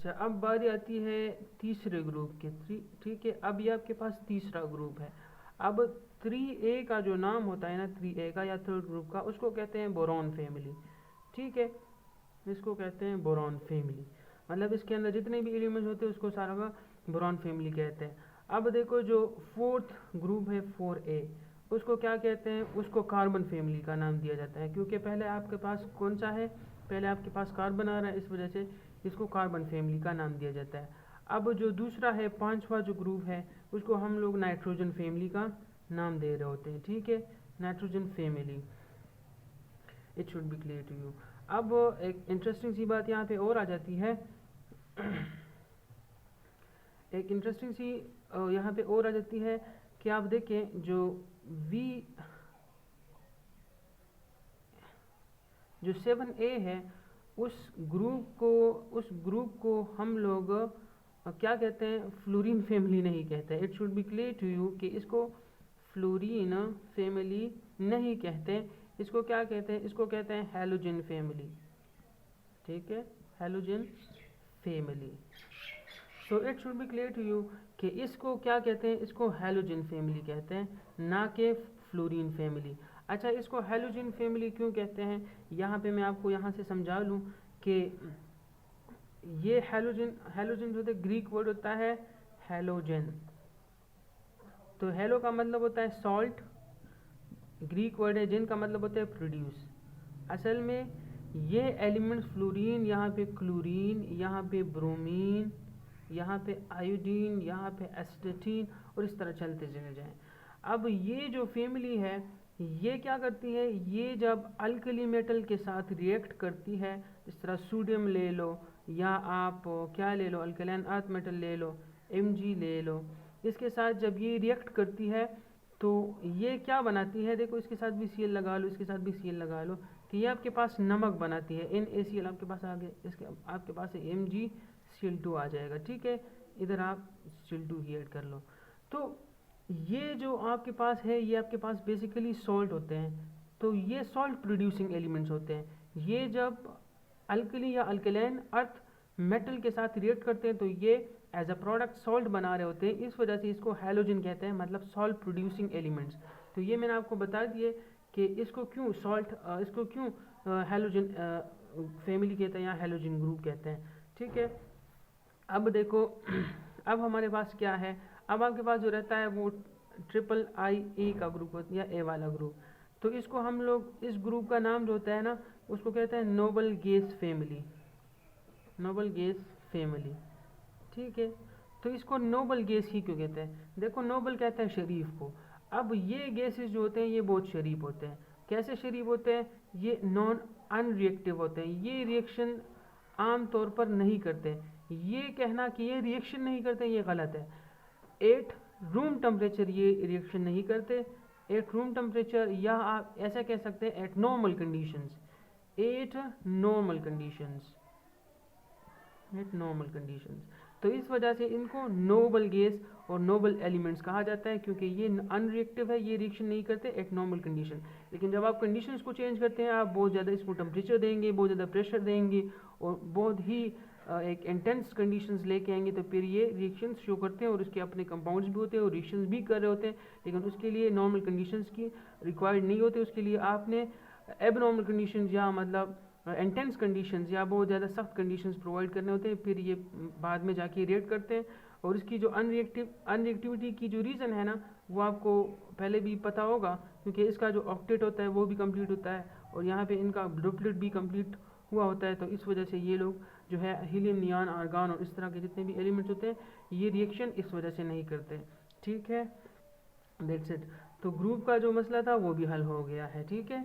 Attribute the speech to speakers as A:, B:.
A: अच्छा, अब बारी आती है तीसरे ग्रुप की। ठीक है, अब ये आपके पास तीसरा ग्रुप है। अब 3A का जो नाम होता है ना, 3A का या थर्ड ग्रुप का, उसको कहते हैं बोरॉन फैमिली। ठीक है, इसको कहते हैं बोरॉन फैमिली, मतलब इसके अंदर जितने भी एलिमेंट्स होते हैं उसको सारा का बोरॉन फैमिली कहते हैं। अब देखो जो फोर्थ ग्रुप है 4A, उसको क्या कहते हैं? उसको कार्बन फैमिली का नाम दिया जाता है, क्योंकि पहले आपके पास कौन सा है? पहले आपके पास कार्बन आ रहा है, इस वजह से इसको कार्बन फैमिली का नाम दिया जाता है। अब जो दूसरा है, पांचवा जो ग्रुप है, उसको हम लोग नाइट्रोजन फैमिली का नाम दे रहे होते हैं। ठीक है, nitrogen family, it should be clear to you. अब एक इंटरेस्टिंग सी बात यहाँ पे और आ जाती है, एक इंटरेस्टिंग सी यहाँ पे और आ जाती है कि आप देखें जो जो 7A है, उस ग्रुप को हम लोग क्या कहते हैं? फ्लोरीन फैमिली नहीं कहते। It should be clear to you कि इसको फ्लोरीन फैमिली नहीं कहते, इसको क्या कहते हैं? इसको कहते हैं हैलोजन फैमिली। ठीक है, halogen family. So it should be clear to you कि इसको क्या कहते हैं? इसको हैलोजन फैमिली कहते हैं, ना कि फ्लोरीन फैमिली। अच्छा, इसको हैलोजन फैमिली क्यों कहते हैं? यहाँ पे मैं आपको यहाँ से समझा लूँ कि ये हैलोजन जो है ग्रीक वर्ड होता है हैलोजन। तो हेलो का मतलब होता है सॉल्ट, ग्रीक वर्ड है, जिन का मतलब होता है प्रोड्यूस। असल में ये एलिमेंट्स फ्लोरीन, यहाँ पे क्लोरीन, यहाँ पे ब्रोमीन, यहाँ पे आयोडीन, यहाँ पे एसिटेटीन, और इस तरह चलते चले जाएं। अब ये जो फैमिली है, ये क्या करती है? ये जब अल्कली मेटल के साथ रिएक्ट करती है, इस तरह सोडियम ले लो या आप क्या ले लो, अल्कलाइन अर्थ मेटल ले लो, Mg ले लो, इसके साथ जब ये रिएक्ट करती है तो ये क्या बनाती है? देखो, इसके साथ भी Cl लगा लो, इसके साथ भी Cl लगा लो, तो ये आपके पास नमक बनाती है, NaCl आपके पास आ गया, इसके आपके पास MgCl2 आ जाएगा। ठीक है, इधर आप Cl2 ही ऐड कर लो। तो ये जो आपके पास है, ये आपके पास बेसिकली सॉल्ट होते हैं। तो ये सॉल्ट प्रोड्यूसिंग एलिमेंट्स होते हैं। ये जब अल्कली या अल्कलाइन अर्थ मेटल के साथ रिएक्ट करते हैं तो ये एज अ प्रोडक्ट सॉल्ट बना रहे होते हैं, इस वजह से इसको हैलोजन कहते हैं, मतलब सॉल्ट प्रोड्यूसिंग एलिमेंट्स। तो ये मैंने आपको बता दिए कि इसको क्यों हैलोजन फैमिली कहते हैं या हैलोजन ग्रुप कहते हैं। ठीक है, अब देखो अब हमारे पास क्या है? अब आपके पास जो रहता है वो III का ग्रुप होता है या A वाला ग्रुप। तो इसको हम लोग, इस ग्रुप का नाम जो होता है ना, उसको कहते हैं noble gas family, noble gas family. ठीक है, तो इसको नोबल गैस ही क्यों कहते हैं? देखो, नोबल कहते हैं शरीफ को। अब ये गैसेस जो होते हैं ये बहुत शरीफ होते हैं। कैसे शरीफ होते हैं? ये नॉन अनरिएक्टिव होते हैं, ये रिएक्शन आम तौर पर नहीं करते। ये कहना कि ये रिएक्शन नहीं करते ये गलत है। एट रूम टेम्परेचर ये रिएक्शन नहीं करते, एट रूम टेम्परेचर, या आप ऐसा कह सकते हैं eight normal conditions, eight normal conditions, eight normal conditions. तो इस वजह से इनको नोबल गैस और नोबल एलिमेंट्स कहा जाता है, क्योंकि ये अनरिएक्टिव है, ये रिएक्शन नहीं करते एट नॉर्मल कंडीशन। लेकिन जब आप कंडीशंस को चेंज करते हैं, आप बहुत ज़्यादा इसको टेम्परेचर देंगे, बहुत ज़्यादा प्रेशर देंगे और बहुत ही एक इंटेंस कंडीशंस लेके आएंगे, तो फिर ये रिएक्शंस शो करते हैं और उसके अपने कंपाउंड्स भी होते हैं और रिएक्शंस भी कर रहे होते हैं। लेकिन उसके लिए नॉर्मल कंडीशंस की रिक्वायर्ड नहीं होते, उसके लिए आपने एबनॉर्मल कंडीशंस या मतलब इंटेंस कंडीशंस या बहुत ज़्यादा सख्त कंडीशंस प्रोवाइड करने होते हैं, फिर ये बाद में जाके रिएक्ट करते हैं। और इसकी जो अनरिएक्टिविटी की जो रीज़न है ना, वो आपको पहले भी पता होगा, क्योंकि इसका जो ऑक्टेट होता है वो भी कंप्लीट होता है और यहाँ पे इनका डुप्लेट भी कंप्लीट हुआ होता है। तो इस वजह से ये लोग जो है हीलियम, नियॉन, आर्गन और इस तरह के जितने भी एलिमेंट्स होते हैं ये रिएक्शन इस वजह से नहीं करते। ठीक है, दैट्स इट। तो ग्रुप का जो मसला था वो भी हल हो गया है। ठीक है।